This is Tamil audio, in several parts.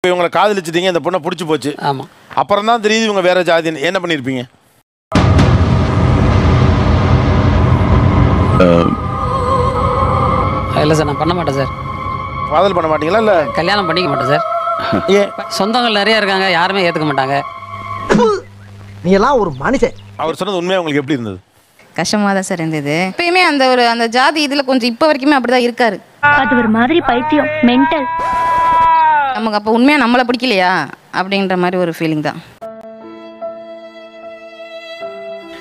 இவங்களை காதலிச்சிட்டீங்க, இந்த பொண்ணை பிடிச்சி போச்சு. ஆமாம். அப்புறம் தான் தெரியுது இவங்க வேற ஜாதின்னு. என்ன பண்ணியிருப்பீங்க? இல்லை சார், நான் பண்ண மாட்டேன் சார். காதல் பண்ண மாட்டீங்களா? இல்லை கல்யாணம் பண்ணிக்க மாட்டேன் சார். ஏன்? சொந்தங்கள் நிறைய இருக்காங்க, யாருமே ஏற்றுக்க மாட்டாங்க. நீ எல்லாம் ஒரு மனுஷன். அவர் சொன்னது உண்மையாக உங்களுக்கு எப்படி இருந்தது? கஷ்டமாக தான் சார் இருந்தது. எப்பயுமே அந்த ஜாதி இதில் கொஞ்சம் இப்போ வரைக்குமே அப்படி தான் இருக்காரு. அது ஒரு மாதிரி பைத்தியம், மென்டல். நமக்கு அப்போ உண்மையாக நம்மளை பிடிக்கலையா அப்படின்ற மாதிரி ஒரு ஃபீலிங் தான்.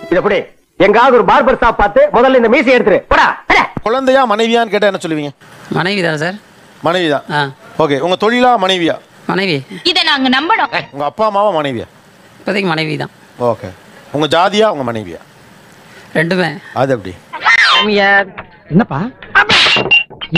இது எப்படி எங்காவது ஒரு பார்பர் ஷாப் பார்த்து முதல்ல இந்த மீசை எடுத்துரு போடா. குழந்தையா மனைவியான்னு கேட்டால் என்ன சொல்லுவீங்க? மனைவி தான் சார். மனைவி தான். ஆ, ஓகே. உங்கள் தொழிலா மனைவியா? மனைவி. இதை நாங்க நம்பணும். உங்கள் அப்பா அம்மாவா மனைவியா? இப்போதைக்கு மனைவி தான். ஓகே. உங்கள் ஜாதியா உங்கள் மனைவியா? ரெண்டுமே. அது எப்படி? என்னப்பா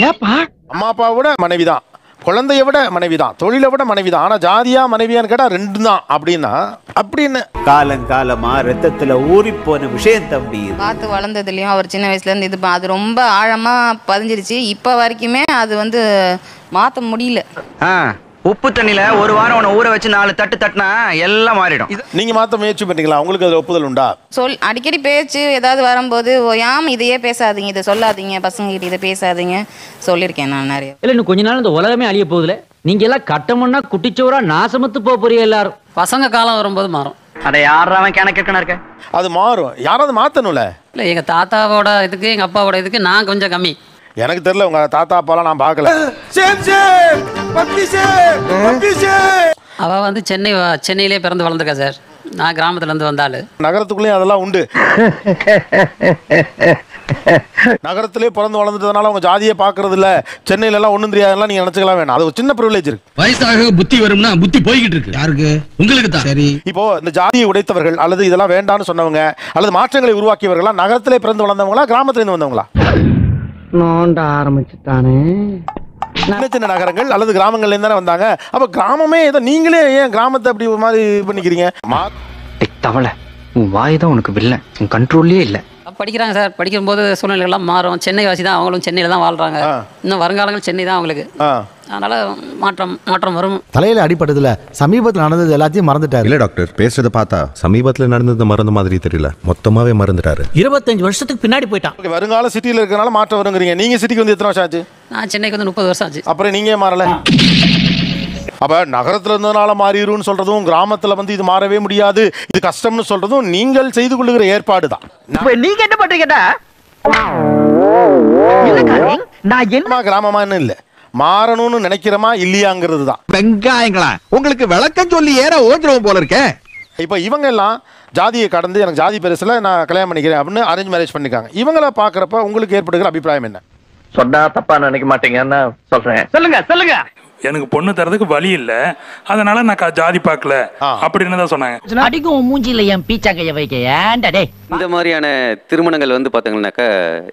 ஏப்பா? அம்மா அப்பாவை விட மனைவி தான், குழந்தைய விட மனைவி தான், தொழிலை விட மனைவி தான். ஆனால் ஜாதியா மனைவியான்னு கேட்டால் ரெண்டு தான் அப்படின்னா அப்படின்னு காலங்காலமா ரத்தத்துல ஊறிப்போன விஷயம் தம்பி. பார்த்து வளர்ந்ததுலேயும் அவர் சின்ன வயசுலேருந்து இது அது ரொம்ப ஆழமாக பதிஞ்சிருச்சு. இப்போ வரைக்குமே அது மாற்ற முடியல. உப்பு தண்ணியில ஒரு வாரம் உன்னை ஊற வச்சு 4 தட்டு தட்டினா எல்லாம் மாறிடும். நீங்கள் மாற்ற முயற்சி பண்ணீங்களா? உங்களுக்கு அதில் ஒப்புதல் உண்டா? அடிக்கடி பேச்சு ஏதாவது வரும்போது ஓயாம இதையே பேசாதீங்க, இதை சொல்லாதீங்க, பசங்க கிட்ட இதை பேசாதீங்க சொல்லியிருக்கேன் நான் நிறைய. இல்லை, இன்னும் கொஞ்ச நாள் இந்த உலகமே அழிய போகுதுல. நீங்க எல்லாம் கட்டமுன்னா குட்டிச்சோரா நாசமத்து போறீங்க எல்லாரும். பசங்க காலம் வரும்போது மாறும். அதை யாராவன் கிணக்கு இருக்க அது மாறும். யாராவது மாற்றணும்ல. இல்லை, எங்கள் தாத்தாவோட இதுக்கு எங்கள் அப்பாவோட இதுக்கு நான் கொஞ்சம் கம்மி. எனக்கு தெரியல, உங்க தாத்தா அப்பாலாம் நான் பார்க்கல. அவ சென்னையிலே பிறந்து வளர்ந்துருக்கா சார். நான் கிராமத்துலேருந்து வந்தாள். நகரத்துக்குள்ளேயும் அதெல்லாம் உண்டு. நகரத்திலே பிறந்து வளர்ந்துட்டதுனால உங்க ஜாதியை பார்க்கறது இல்ல, சென்னையில எல்லாம் ஒண்ணும் தெரியாதெல்லாம் நீங்க நினைச்சுக்கலாம் வேணாம். அது ஒரு சின்ன ப்ரிவிலேஜ் இருக்கு. வயசாக புத்தி வரும்னா புத்தி போய்கிட்டு இருக்கு. யாருக்கு? உங்களுக்கு தான். சரி, இப்போ இந்த ஜாதியை உடைத்தவர்கள் அல்லது இதெல்லாம் வேண்டாம்னு சொன்னவங்க அல்லது மாற்றங்களை உருவாக்கியவர்களா நகரத்திலே பிறந்து வளர்ந்தவங்களா கிராமத்திலிருந்து வந்தவங்களா? நோண்ட ஆரம்பிச்சுட்டானே. சின்ன சின்ன நகரங்கள் அல்லது கிராமங்கள்ல இருந்து தானே வந்தாங்க. அப்ப கிராமமே ஏதோ, நீங்களே ஏன் கிராமத்தை அப்படி ஒரு மாதிரி பண்ணிக்கிறீங்க? தவளை, உன் வாய் தான் உனக்கு வில்ல, உன் கண்ட்ரோல்லே இல்லை. படிக்கிறாங்க சார். படிக்கும்போது சூழ்நிலைகள்லாம் மாறும். சென்னை வாசி தான், அவங்களும் சென்னையில் தான் வாழ்றாங்க. இன்னும் வருங்காலங்கள் சென்னை தான் அவங்களுக்கு. அதனால மாற்றம் வரும். தலையில அடிப்பட்டதுல சமீபத்தில் நடந்தது எல்லாத்தையும் மறந்துட்டாரு. இல்ல டாக்டர், பேசுறத பார்த்தா சமீபத்தில் நடந்தது மறந்த மாதிரி தெரியல, மொத்தமாவே மறந்துட்டாரு. 25 வருஷத்துக்கு பின்னாடி போயிட்டான். வருங்கால சிட்டியில் இருக்கிறனால மாற்றம் வருங்கிறீங்க. நீங்க சிட்டிக்கு வந்து எத்தனை வருஷம் ஆச்சு? நான் சென்னைக்கு வந்து 30 வருஷம் ஆச்சு. அப்புறம் நீங்க மாறல. அப்ப நகரத்துல இருந்ததுனால மாறிடும்னு சொல்றதும், கிராமத்துல வந்து இது மாறவே முடியாது, இது கஷ்டம்னு சொல்றதும் நீங்கள் செய்து கொள்ளுகிற ஏற்பாடு தான். நீங்க என்ன பண்றீங்கடா? நான் என்ன கிராமமான்னு இல்ல, மாறணும்னு நினைக்கிறமா இல்லையாங்கிறது தான். வெங்காயங்களா உங்களுக்கு விளக்கம் சொல்லி ஏற ஓஞ்சிரும் போல இருக்கே. இப்போ இவங்க எல்லாம் ஜாதியை கடந்து எனக்கு ஜாதி பெருசுல நான் கல்யாணம் பண்ணிக்கிறேன் அப்படின்னு அரேஞ்ச் மேரேஜ் பண்ணிருக்காங்க. இவங்கள பாக்குறப்ப உங்களுக்கு ஏற்படுகிற அபிப்பிராயம் என்ன? சொன்னா தப்பா நினைக்க மாட்டீங்கன்னு சொல்றேன். சொல்லுங்க. எனக்கு பொண்ணு தரதுக்கு வழி இல்ல, அதனால நான் ஜாதி பார்க்கல அப்படின்னு தான் சொன்னாங்க. அடிக்கும் மூஞ்சில என் பீச்சாங்கைய வைக்க ஏன்டா டேய். இந்த மாதிரியான திருமணங்கள் வந்து பாத்தீங்கன்னாக்கா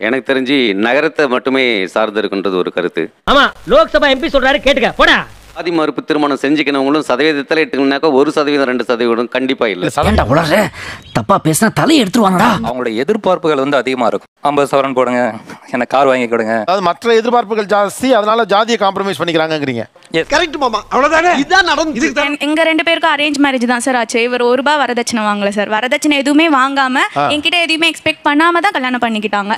எனக்கு தெரிஞ்சு நகரத்தை மட்டுமே சார்ந்து இருக்குன்றது ஒரு கருத்து. ஆமா, லோக்சபா எம்பி சொல்றாரு, கேட்டுக்க போடா. ஜாதி மறுப்பு திருமணம் செஞ்சுக்கணவங்களும் சதவீதத்தில் எடுத்துக்கணும்னாக்கா 1% 2% கண்டிப்பா இல்ல. தப்பா பேசினா தலையை எடுத்துருவாங்கடா. அவங்களோட எதிர்பார்ப்புகள் வந்து அதிகமா இருக்கும். 50 சவரன் போடுங்க, எனக்கு கார் வாங்கி கொடுங்க. அது மற்ற எதிர்பார்ப்புகள் ஜாஸ்தி, அதனால ஜாதியை காம்ப்ரமைஸ் பண்ணிக்கிறாங்கங்கறீங்க. கரெக்ட் மாமா, அவ்வளவுதானே. இதான் நடந்து. எங்க 2 பேருக்கும் அரேஞ்ச் மேரேஜ் தான் சார் ஆச்சு. இவர் ₹1 வரதட்சணை வாங்கல சார். வரதட்சணை எதுவுமே வாங்காம என்கிட்ட எதுவுமே எக்ஸ்பெக்ட் பண்ணாம தான் கல்யாணம் பண்ணிக்கிட்டாங்க.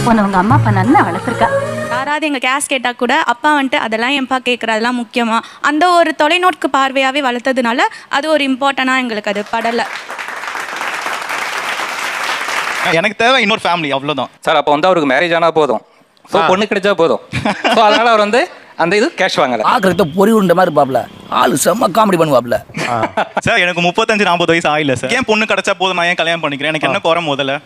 உங்க அம்மா அப்பா நல்லா வளர்த்துருக்கா. யாராவது எங்க கேஸ் கேட்டா கூட அப்பா அதெல்லாம் எம்பா கேட்கற, அதெல்லாம் முக்கியமா அந்த ஒரு தொலைநோக்கு பார்வையாவே வளர்த்ததுனால அது ஒரு இம்பார்ட்டனா எங்களுக்கு அது படல. எனக்கு தேவை இன்னொரு ஃபேமிலி, அவ்வளவுதான் சார். அப்போ வந்து அவருக்கு மேரேஜ் ஆனா போதும், ஸோ பொண்ணு கிடைச்சா போதும். ஸோ அதனால அவர் வந்து அந்த இது கேஷ் வாங்கல. ஆகிறத பொறி உருண்ட மாதிரி பாப்ல ஆளு செம்ம காமெடி பண்ணுவாப்ல. சார் எனக்கு 35-40 வயசு ஆயில சார். ஏன் பொண்ணு கிடைச்சா போதும், நான் ஏன் கல்யாணம் பண்ணிக்கிறேன்? எனக்கு என்ன குறை முதல்ல?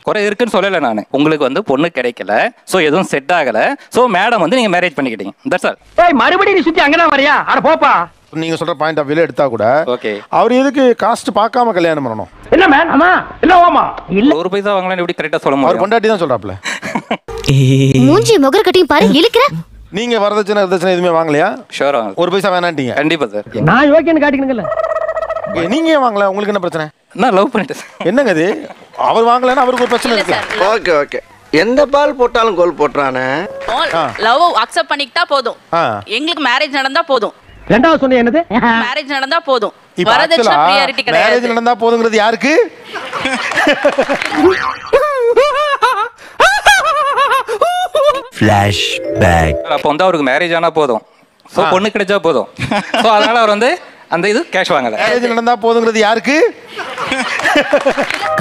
குறை இருக்குன்னு சொல்லலை நான். உங்களுக்கு வந்து பொண்ணு கிடைக்கல, ஸோ எதுவும் செட் ஆகல, ஸோ மேடம் வந்து நீங்க மேரேஜ் பண்ணிக்கிட்டீங்க. That's all. மறுபடியும் நீ சுத்தி அங்கதான் வரியா? அட போப்பா. நீங்க சொல்ற பாயிண்ட் ஆஃப் வியூல எடுத்தா கூட ஓகே, அவர் எதுக்கு காஸ்ட் பார்க்காம கல்யாணம் பண்ணணும்? என்ன மேன்? ஆமா இல்ல ஓமா இல்ல ₹1 வாங்கலாம் எப்படி கரெக்ட்டா சொல்ல முடியும்? அவர் கொண்டாட்டி தான் சொல்றாப்ல. மூஞ்சி முகர் கட்டிங் பாரு இழுக்குற. நீங்க வரதட்சணை எதுவுமே வாங்கலையா? ஷூர், ₹1 வேணாண்டீங்க. கண்டிப்பா சார். நான் யோக்கியன்னு காட்டிக்கணுங்கல்ல. நீங்க ஏன் வாங்கல? உங்களுக்கு என்ன பிரச்சனை? நான் லவ் பண்ணிட்டேன். என்னங்க இது? அவர் வாங்கலன்னா அவருக்கு ஒரு பிரச்சனை இருக்கு. ஓகே ஓகே, எந்த பால் போட்டாலும் கோல் போட்டுறானே. லவ் அக்செப்ட் பண்ணிக்கிட்டா போதும். எங்களுக்கு மேரேஜ் நடந்தா போதும். ரெண்டாவது சொன்னீங்க என்னது? மேரேஜ் நடந்தா போதும். இப்ப வரதட்சணை பிரியாரிட்டி கிடையாது. மேரேஜ் நடந்தா போதுங்கிறது யாருக்கு? ஃபிளாஷ்பேக். அப்போ வந்து அவருக்கு மேரேஜ் ஆனா போதும். சோ பொண்ணு கிடைச்சா போதும். சோ அதனால அவர் வந்து அந்த இது கேஷ் வாங்கல. மேரேஜ் நடந்தா போதுங்கிறது யாருக்கு?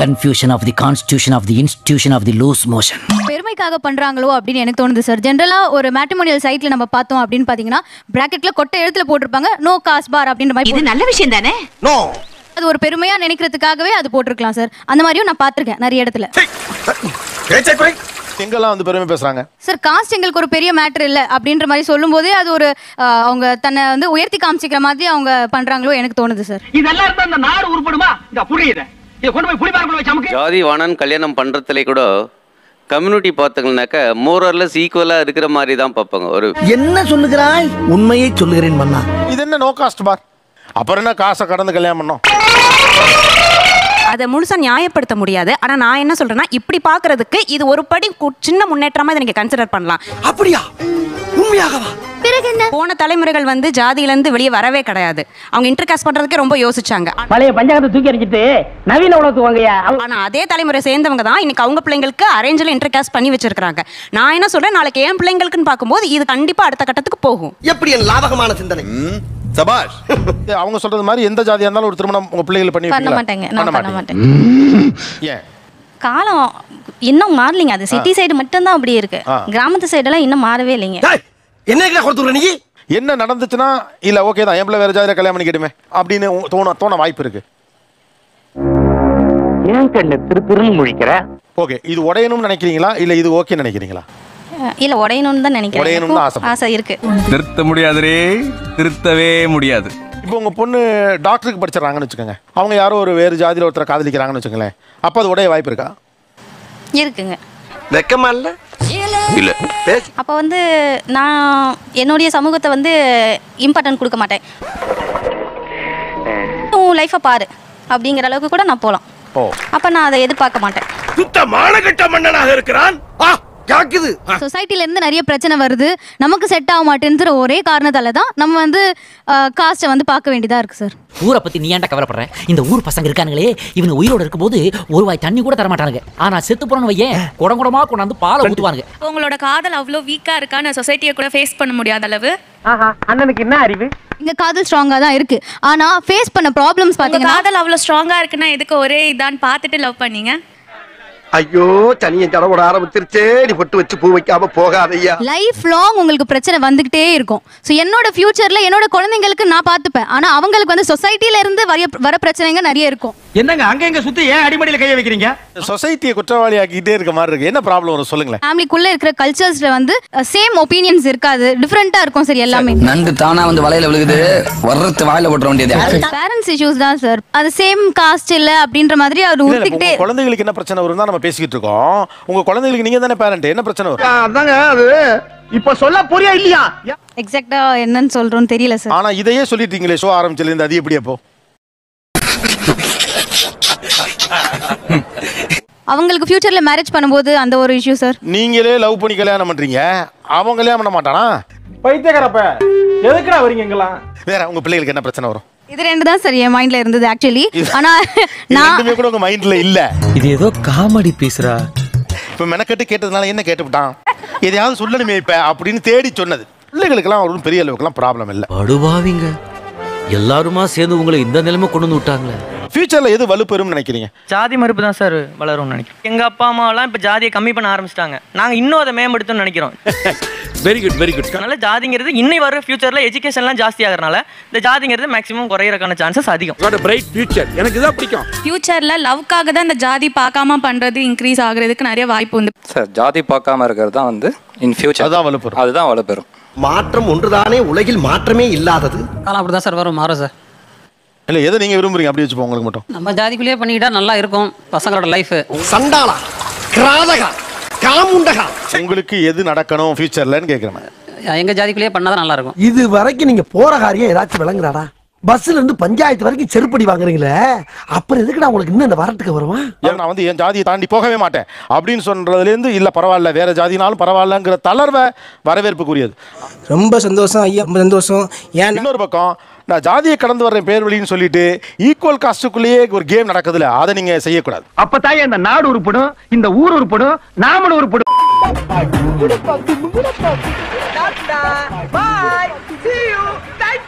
Confusion of the constitution of the institution of the loose motion. பெருமைக்காக பண்றாங்களோ அப்படின்னு எனக்கு தோணுது சார். ஜென்ரலா ஒரு மேட்ரிமோனியல் சைட்ல நம்ம பார்த்தோம் அப்படின்னு பாத்தீங்கன்னா பிராக்கெட்ல கொட்டை எழுத்துல போட்டிருப்பாங்க நோ காஸ் பார் அப்படின்ற மாதிரி. இது நல்ல விஷயம் தானே? நோ. அது ஒரு பெருமையா நினைக்கிறதுக்காகவே அது போட்டிருக்கலாம் சார். அந்த மாதிரியும் நான் பார்த்திருக்கேன் நிறைய இடத்துல. எங்கெல்லாம் வந்து பெருமை பேசுறாங்க சார். காஸ்ட் எங்களுக்கு ஒரு பெரிய மேட்டர் இல்ல அப்படின்ற மாதிரி சொல்லும் போதே அது ஒரு அவங்க தன்னை வந்து உயர்த்தி காமிச்சிக்கிற மாதிரி அவங்க பண்றாங்களோ எனக்கு தோணுது சார். இதெல்லாம் இருந்தா இந்த நாடு உருப்படுமா? இந்த புரியுது. இத கொண்டு போய் புடிபாரக்குள்ள வச்சு அமுக்கு. ஜாதி வாணன் கல்யாணம் பண்றதுல கூட கம்யூனிட்டி பார்த்தீங்கன்னாக்க மோரர்லெஸ் ஈக்குவலா இருக்கிற மாதிரி தான் பார்ப்பாங்க. ஒரு என்ன சொல்லுகிறாய்? உண்மையை சொல்லுகிறேன் மன்னா. இது என்ன நோ காஸ்ட் பார்? அப்புறம் என்ன காசை கடந்து கல்யாணம் பண்ணோம்? அதை முழுசா நியாயப்படுத்த முடியாது. ஆனா நான் என்ன சொல்றேன்னா இப்படி பாக்குறதுக்கு இது ஒரு படி சின்ன முன்னேற்றமா இதை நீங்க கன்சிடர் பண்ணலாம். அப்படியா? உண்மையாகவா? பிறகு என்ன? போன தலைமுறைகள் வந்து ஜாதியில இருந்து வெளியே வரவே கிடையாது. அவங்க இன்டர்காஸ்ட் பண்றதுக்கே ரொம்ப யோசிச்சாங்க. பழைய பஞ்சாங்கத்தை தூக்கி எறிஞ்சிட்டு நவீன உலகத்துக்கு வாங்கயா. ஆனா அதே தலைமுறை சேர்ந்தவங்க தான் இன்னைக்கு அவங்க பிள்ளைங்களுக்கு அரேஞ்சில் இன்டர்காஸ்ட் பண்ணி வச்சிருக்காங்க. நான் என்ன சொல்றேன், நாளைக்கு என் பிள்ளைங்களுக்குன்னு பார்க்கும்போது இது கண்டிப்பா அடுத்த கட்டத்துக்கு போகும். எப்படி லாபகமான சிந்தனை. சபாஷ். அவங்க சொல்றது மாதிரி எந்த ஜாதியா இருந்தாலும் ஒரு திருமணம் உங்க பிள்ளைகளை பண்ண மாட்டாங்க. நான் பண்ண மாட்டேன். ஏன்? காலம் இன்னும் மாறலைங்க. அது சிட்டி சைடு மட்டும் தான் அப்படி இருக்கு. கிராமத்து சைடெல்லாம் இன்னும் மாறவே இல்லைங்க. என்ன கொடுத்துற நீ? என்ன நடந்துச்சுன்னா இல்ல ஓகே தான் என் பிள்ளை வேற ஜாதியில கல்யாணம் பண்ணிக்கிடுமே அப்படின்னு தோண வாய்ப்பு இருக்கு. ஏன் கண்ணு திருன்னு முழிக்கிற? ஓகே, இது உடையணும்னு நினைக்கிறீங்களா இல்ல இது ஓகே நினைக்கிறீங்களா? இல்ல உடையணும்னு தான் நினைக்கிறேன். உடையணும்னு ஆசை இருக்கு. திருத்த முடியாதுரே, திருத்தவே முடியாது. இப்போ உங்க பொண்ணு டாக்டருக்கு படிச்சிடறாங்கன்னு வச்சுக்கோங்க. அவங்க யாரோ ஒரு வேறு ஜாதியில ஒருத்தரை காதலிக்கிறாங்கன்னு வச்சுக்கோங்களேன். அப்போ அது உடைய வாய்ப்பு இருக்கா? இருக்குங்க. வெக்கமா இல்ல? இல்ல. அப்ப வந்து நான் என்னுடைய சமூகத்தை வந்து இம்பார்ட்டன்ட் கொடுக்க மாட்டேன். உன் லைஃபை பாரு அப்படிங்கிற அளவுக்கு கூட நான் போலாம். அப்ப நான் அதை எதிர்பார்க்க மாட்டேன். சுத்த மானகட்ட மன்னனாக இருக்கிறான். சொசைட்டில இருந்து நிறைய பிரச்சனை வருது, நமக்கு செட் ஆக மாட்டேன்ற ஒரே காரணத்தால தான் நம்ம வந்து காஸ்ட்டை வந்து பார்க்க வேண்டியதா இருக்கு சார். ஊரை பத்தி நீ ஏன்டா கவலைப்படுற? இந்த ஊர் பசங்க இருக்கானுங்களே, இவங்க உயிரோட இருக்கும்போது ஒரு வாய் தண்ணி கூட தர மாட்டானுங்க. ஆனா செத்து போறவங்க வையேன் குடங்குடமா கொண்டாந்து பாலை ஊத்துவானுங்க. உங்களோட காதல் அவ்வளோ வீக்கா இருக்கான்னு சொசைட்டியை கூட ஃபேஸ் பண்ண முடியாத அளவு. அண்ணனுக்கு என்ன அறிவு? இங்க காதல் ஸ்ட்ராங்கா தான் இருக்கு. ஆனா ஃபேஸ் பண்ண ப்ராப்ளம்ஸ் பாத்தீங்கன்னா காதல் அவ்வளோ ஸ்ட்ராங்கா இருக்குன்னா எதுக்கு ஒரே இதான் பார்த்துட்டு லவ் பண்ணீங்க? ஐயோ தனியை தடவோட ஆரம்பிச்சிருச்சே. நீ பொட்டு வச்சு பூ வைக்காம போகாதையா. லைஃப் லாங் உங்களுக்கு பிரச்சனை வந்துகிட்டே இருக்கும். ஸோ என்னோட ஃபியூச்சர்ல என்னோட குழந்தைங்களுக்கு நான் பார்த்துப்பேன். ஆனா அவங்களுக்கு வந்து சொசைட்டில இருந்து வர பிரச்சனைங்க நிறைய இருக்கும். என்னங்க அங்க எங்க சுத்தி ஏன் அடிமடியில கைய வைக்கிறீங்க? சொசைட்டியை குற்றவாளி ஆக்கிட்டே இருக்க மாதிரி இருக்கு. என்ன ப்ராப்ளம் வரும் சொல்லுங்களேன். ஃபேமிலிக்குள்ள இருக்கிற கல்ச்சர்ஸ்ல வந்து சேம் ஒப்பீனியன்ஸ் இருக்காது, டிஃபரெண்டா இருக்கும் சார் எல்லாமே. நண்டு தானா வந்து வலையில விழுகுது, வர்றது வாயில போட வேண்டியது. பேரண்ட்ஸ் இஷ்யூஸ் தான் சார். அது சேம் காஸ்ட் இல்ல அப்படின்ற மாதிரி அவர் உறுத்திக்கிட்டே. குழந்தைகளுக்கு என்ன பிரச்சனை வரும் தான் நம்ம பேசிக்கிட்டு இருக்கோம். உங்க குழந்தைகளுக்கு நீங்க தானே பேரண்ட், என்ன பிரச்சனை வரும்? அதாங்க அது இப்ப சொல்ல புரியா இல்லையா? எக்ஸாக்ட்டா என்னன்னு சொல்றோம்னு தெரியல சார். ஆனா இதையே சொல்லிட்டீங்களே ஷோ ஆரம்பிச்சல இருந்து, அது எப்படி அப்போ? அவங்களுக்கு ஃபியூச்சர்ல மேரேஜ் பண்ணும்போது அந்த ஒரு இஷ்யூ சார். நீங்களே லவ் பண்ணி கல்யாணம் பண்றீங்க, அவன் கல்யாணம் பண்ண மாட்டானா? பைத்தியக்காரப்ப எதுக்குடா வரீங்க எங்கலாம்? வேற உங்க பிள்ளைகளுக்கு என்ன பிரச்சனை வரும்? இது ரெண்டு தான் சார் என் மைண்ட்ல இருந்தது ஆக்சுவலி. ஆனா நான் ரெண்டுமே கூட உங்க மைண்ட்ல இல்ல. இது ஏதோ காமெடி பேசுறா. இப்ப மெனக்கட்டு கேட்டதுனால என்ன கேட்டுவிட்டான், எதையாவது சொல்லணுமே இப்ப அப்படின்னு தேடி சொன்னது. பிள்ளைகளுக்கெல்லாம் ஒரு பெரிய அளவுக்குலாம் ப்ராப்ளம் இல்லை. படுவாவிங்க எல்லாருமா சேர்ந்து உங்களை இந்த நிலைமை கொண்டு வந்து விட்டாங்களே. ஃபியூச்சர்ல எது வலுப்பெறும் நினைக்கிறீங்க? ஜாதி மறுப்பு தான் சார் வளரும்னு நினைக்கிறேன். எங்க அப்பா அம்மாவெல்லாம் இப்ப ஜாதியை கம்மி பண்ண ஆரம்பிச்சிட்டாங்க. நாங்க இன்னும் அதை மேம்படுத்தணும்னு நினைக்கிறோம். Very good very good. அதனால ஜாதிங்கிறது இன்னும் வர ஃபியூச்சர்ல எஜுகேஷன்லாம் ஜாஸ்தி ஆகிறனால இந்த ஜாதிங்கிறது மேக்ஸிமம் குறையறதுக்கான சான்சஸ் அதிகம். What a bright future. எனக்கு இதான் பிடிக்கும். ஃபியூச்சர்ல லவ்க்காக தான் இந்த ஜாதி பார்க்காம பண்றது இன்க்ரீஸ் ஆகுறதுக்கு நிறைய வாய்ப்பு உண்டு சார். ஜாதி பார்க்காம இருக்கிறது தான் வந்து இன் ஃபியூச்சர் அதான் வலுப்பெறும். அதுதான் வலுப்பெறும். மாற்றம் ஒன்றுதானே உலகில் மாற்றமே இல்லாதது. காலம் அப்படிதான் சார் வரும், மாறும் சார். இல்ல எதை நீங்க விரும்புறீங்க அப்படி வச்சுப்போம் உங்களுக்கு மட்டும். நம்ம ஜாதிக்குள்ளேயே பண்ணிக்கிட்டா நல்லா இருக்கும் பசங்களோட லைஃப். சண்டாளா கிராதகா காமுண்டகா உங்களுக்கு எது நடக்கணும் ஃபியூச்சர்லன்னு கேக்குறேன். எங்க ஜாதிக்குள்ளேயே பண்ணாதான் நல்லா இருக்கும். இது வரைக்கும் நீங்க போற காரியம் ஏதாச்சும் விளங்குறாடா? பஸ்ல இருந்து பஞ்சாயத்து வரைக்கும் செருப்படி வாங்குறீங்களே, அப்புறம் எதுக்கு உங்களுக்கு இன்னும் இந்த வரட்டுக்கு வருவான்? நான் வந்து என் ஜாதியை தாண்டி போகவே மாட்டேன் அப்படின்னு சொல்றதுலேருந்து இல்ல பரவாயில்ல வேற ஜாதினாலும் பரவாயில்லங்கிற தளர்வை வரவேற்புக்குரியது. ரொம்ப சந்தோஷம் ஐயா, ரொம்ப சந்தோஷம். ஏன் இன்னொரு பக்கம் நான் ஜாதியை கடந்து வர்றேன் பேர் வழின்னு சொல்லிட்டு ஈக்குவல் காஸ்டுக்குள்ளேயே ஒரு கேம் நடக்குதுல, அதை நீங்க செய்யக்கூடாது. அப்பதான் இந்த நாடு உருப்படும், இந்த ஊர் உருப்படும், நாமளும் உருப்படும். Bye. See you. Thank